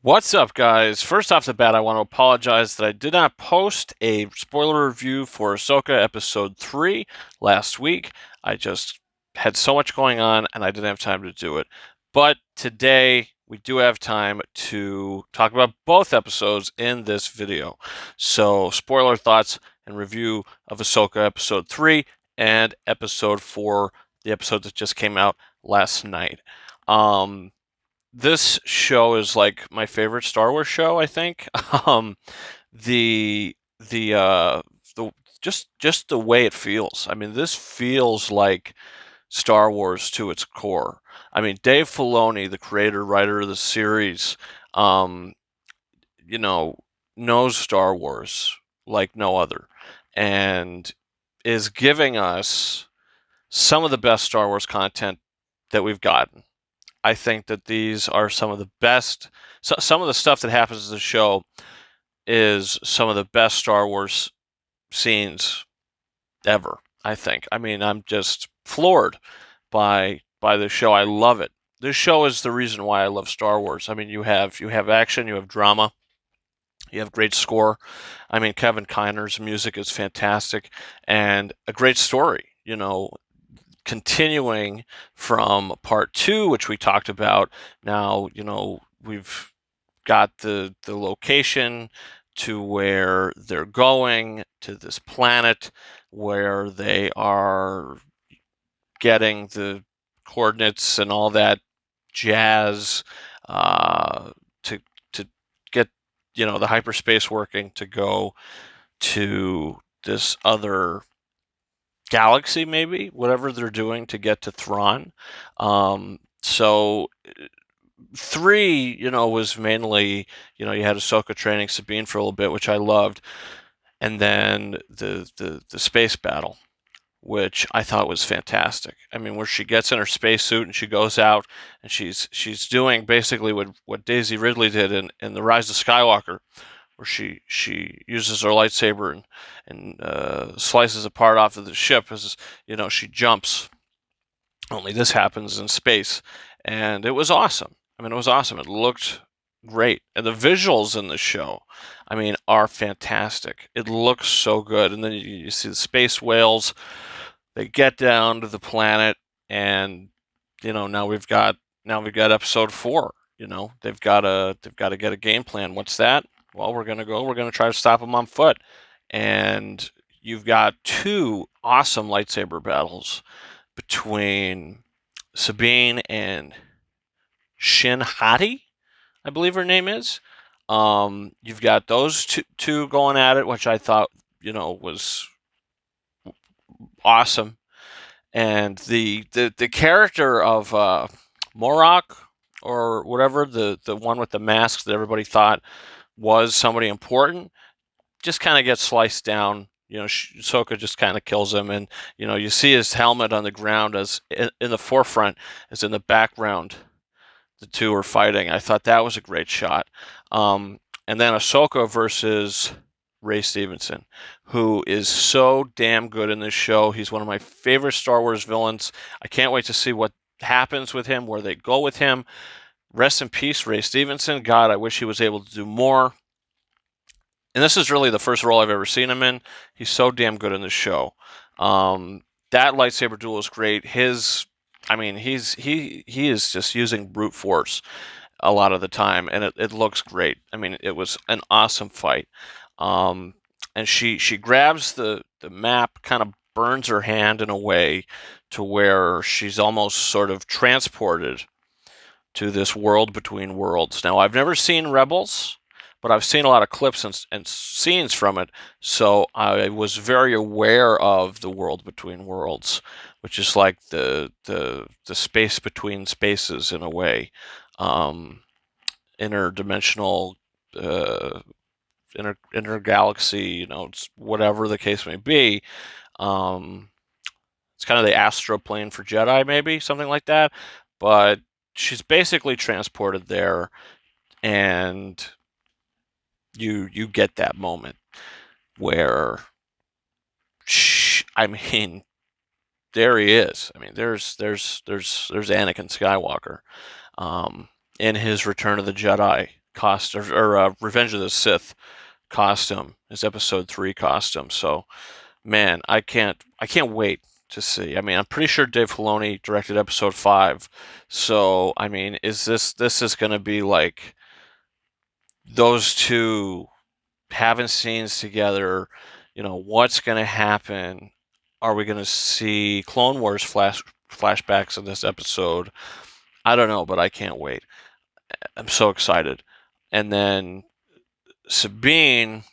What's up, guys? First off the bat, I want to apologize that I did not post a spoiler review for AHSOKA Episode 3 last week. I just had so much going on and I didn't have time to do it. But today, we do have time to talk about both episodes in this video. So, spoiler thoughts and review of AHSOKA Episode 3 and Episode 4, the episode that just came out last night. This show is like my favorite Star Wars show, I think. Um, the the uh the just the way it feels. I mean, this feels like Star Wars to its core. I mean, Dave Filoni, the creator writer of the series, um, you know, knows Star Wars like no other, and is giving us some of the best Star Wars content that we've gotten. I think that these are some of the best. Some of the stuff that happens in the show is some of the best Star Wars scenes ever. I think. I mean, I'm just floored by the show. I love it. This show is the reason why I love Star Wars. I mean, you have action, you have drama, you have great score. I mean, Kevin Kiner's music is fantastic, and a great story. Continuing from part two, which we talked about. Now, we've got the location to where they're going to this planet where they are getting the coordinates and all that jazz to get the hyperspace working to go to this other galaxy, maybe whatever they're doing to get to Thrawn. So three, was mainly, you had Ahsoka training Sabine for a little bit, which I loved, and then the space battle, which I thought was fantastic. I mean, where she gets in her spacesuit and she goes out and she's doing basically what Daisy Ridley did in The Rise of Skywalker, where she uses her lightsaber and slices a part off of the ship as she jumps. Only this happens in space, and it was awesome. I mean, it was awesome. It looked great, and the visuals in the show, I mean, are fantastic. It looks so good, and then you see the space whales. They get down to the planet, and now we've got episode 4. They've got to get a game plan. What's that? Well, we're gonna try to stop them on foot, and you've got two awesome lightsaber battles between Sabine and Shin Hati, I believe her name is. You've got those two going at it, which I thought was awesome. And the character of Morok, or whatever, the one with the mask that everybody thought was somebody important, just kind of gets sliced down. Ahsoka just kind of kills him, and you see his helmet on the ground as in the forefront, as in the background. The two are fighting. I thought that was a great shot. And then Ahsoka versus Ray Stevenson, who is so damn good in this show. He's one of my favorite Star Wars villains. I can't wait to see what happens with him, where they go with him. Rest in peace, Ray Stevenson. God, I wish he was able to do more. And this is really the first role I've ever seen him in. He's so damn good in this show. That lightsaber duel is great. He is just using brute force a lot of the time, and it looks great. I mean, it was an awesome fight. And she grabs the map, kind of burns her hand in a way to where she's almost sort of transported to this world between worlds. Now, I've never seen Rebels, but I've seen a lot of clips and scenes from it, so I was very aware of the world between worlds, which is like the space between spaces in a way, interdimensional, uh, intergalaxy, whatever the case may be. Um, it's kind of the astral plane for Jedi, maybe something like that. But she's basically transported there, and you get that moment where, I mean, there he is. I mean, there's Anakin Skywalker, in his Return of the Jedi costume, or Revenge of the Sith costume, his Episode 3 costume. So, man, I can't wait to see. I mean, I'm pretty sure Dave Filoni directed Episode 5. So, I mean, is this is going to be like those two having scenes together? You know, what's going to happen? Are we going to see Clone Wars flashbacks in this episode? I don't know, but I can't wait. I'm so excited. And then Sabine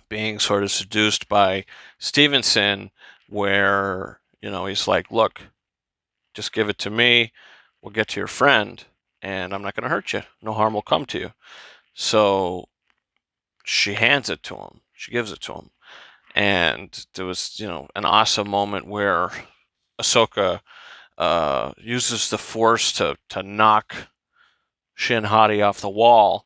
being sort of seduced by Stevenson, where, you know, he's like, look, just give it to me. We'll get to your friend, and I'm not going to hurt you. No harm will come to you. So she hands it to him. She gives it to him. And there was, you know, an awesome moment where Ahsoka uses the Force to knock Shin Hati off the wall,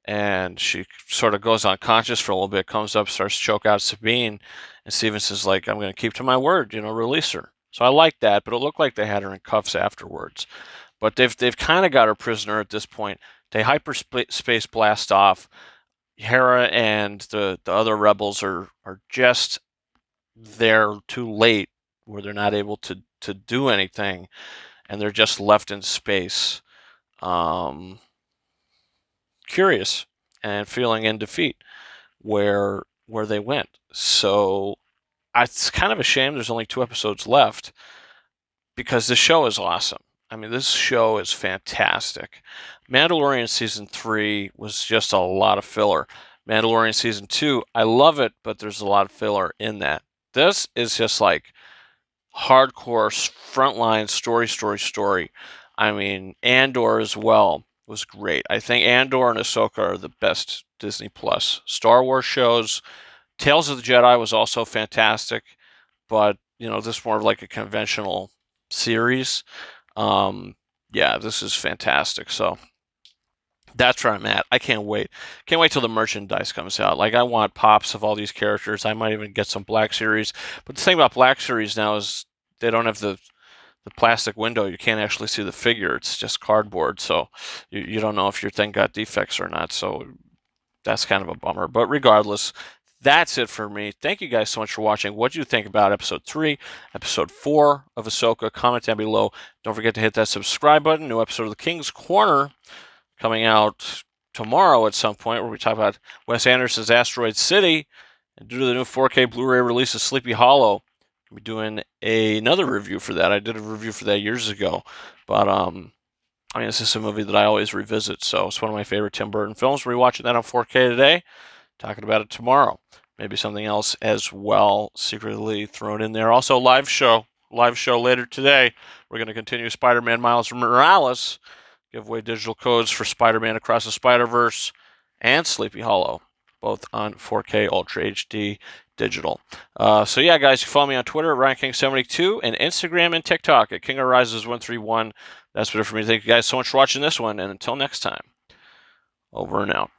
and she sort of goes unconscious for a little bit, comes up, starts to choke out Sabine, and Stevenson's like, I'm going to keep to my word, you know, release her. So I like that, but it looked like they had her in cuffs afterwards. But they've kind of got her prisoner at this point. They hyperspace blast off. Hera and the other rebels are just there too late, where they're not able to do anything, and they're just left in space, curious and feeling in defeat where they went. So it's kind of a shame there's only 2 episodes left, because this show is awesome. I mean, this show is fantastic. Mandalorian season 3 was just a lot of filler. Mandalorian season 2, I love it, but there's a lot of filler in that. This is just like hardcore frontline story. I mean, Andor as well was great. I think Andor and Ahsoka are the best Disney Plus Star Wars shows. Tales of the Jedi was also fantastic, but you know, this is more of like a conventional series. Yeah, this is fantastic. So that's where I'm at. I can't wait. Can't wait till the merchandise comes out. Like, I want pops of all these characters. I might even get some Black Series. But the thing about Black Series now is they don't have the plastic window. You can't actually see the figure. It's just cardboard. So you don't know if your thing got defects or not. So that's kind of a bummer. But regardless, that's it for me. Thank you guys so much for watching. What do you think about Episode 3, Episode 4 of Ahsoka? Comment down below. Don't forget to hit that subscribe button. New episode of The King's Corner coming out tomorrow at some point, where we talk about Wes Anderson's Asteroid City. And due to the new 4K Blu-ray release of Sleepy Hollow, I'll be doing another review for that. I did a review for that years ago. But, I mean, this is a movie that I always revisit, so it's one of my favorite Tim Burton films. We're rewatching that on 4K today, talking about it tomorrow. Maybe something else as well secretly thrown in there. Also, live show later today. We're going to continue Spider-Man Miles Morales. Give away digital codes for Spider-Man Across the Spider-Verse and Sleepy Hollow, both on 4K Ultra HD digital. So yeah, guys, you can follow me on Twitter at RyanKing72 and Instagram and TikTok at KingOfRises131. That's it for me. Thank you guys so much for watching this one, and until next time, over and out.